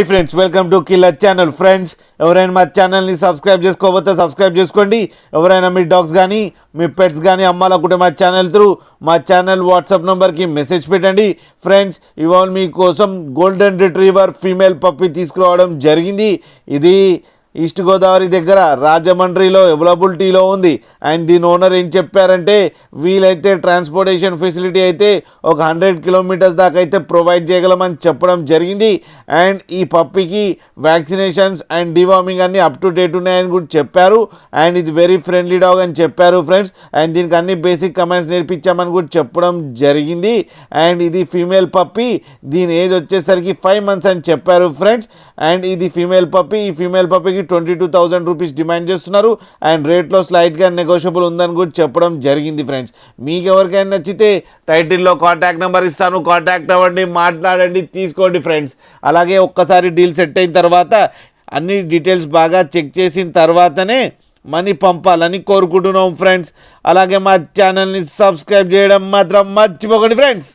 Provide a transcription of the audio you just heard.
Friends welcome to killer channel. Friends ఎవరైనా మా ఛానల్ని సబ్స్క్రైబ్ చేసుకోకపోతే సబ్స్క్రైబ్ చేసుకోండి. ఎవరైనా మీ డాగ్స్ కానీ మీ పెట్స్ కానీ అమ్మాలనుకుంటే మా ఛానల్ త్రూ మా ఛానల్ వాట్సాప్ నెంబర్కి మెసేజ్ పెట్టండి. ఫ్రెండ్స్ ఇవాళ మీకోసం గోల్డెన్ రిట్రీవర్ ఫీమేల్ పప్పి తీసుకురావడం జరిగింది. ఇది ఈస్ట్ గోదావరి దగ్గర రాజమండ్రిలో అవైలబిలిటీలో ఉంది. అండ్ దీని ఓనర్ ఏం చెప్పారంటే వీలైతే ట్రాన్స్పోర్టేషన్ ఫెసిలిటీ అయితే ఒక 100 కిలోమీటర్స్ దాకా అయితే ప్రొవైడ్ చేయగలమని చెప్పడం జరిగింది. అండ్ ఈ పప్పికి వ్యాక్సినేషన్స్ అండ్ డివార్మింగ్ అన్నీ అప్ టు డేట్ ఉన్నాయని కూడా చెప్పారు. అండ్ ఇది వెరీ ఫ్రెండ్లీ డాగ్ అని చెప్పారు ఫ్రెండ్స్. అండ్ దీనికి అన్ని బేసిక్ కమాండ్స్ నేర్పించామని కూడా చెప్పడం జరిగింది. అండ్ ఇది ఫీమేల్ పప్పి, దీని ఏజ్ వచ్చేసరికి 5 months అని చెప్పారు ఫ్రెండ్స్. అండ్ ఇది ఫీమేల్ పప్పి, ఈ ఫీమేల్ పప్పికి 22,000 రూపీస్ డిమాండ్ చేస్తున్నారు. అండ్ రేట్లో స్లైట్గా నెగోషియబుల్ ఉందని కూడా చెప్పడం జరిగింది ఫ్రెండ్స్. మీకు ఎవరికైనా నచ్చితే టైటిల్లో కాంటాక్ట్ నెంబర్ ఇస్తాను, కాంటాక్ట్ అవ్వండి, మాట్లాడండి, తీసుకోండి ఫ్రెండ్స్. అలాగే ఒక్కసారి డీల్ సెట్ అయిన తర్వాత అన్ని డీటెయిల్స్ బాగా చెక్ చేసిన తర్వాతనే మనీ పంపాలని కోరుకుంటున్నాం ఫ్రెండ్స్. అలాగే మా ఛానల్ని సబ్స్క్రైబ్ చేయడం మాత్రం మర్చిపోకండి ఫ్రెండ్స్.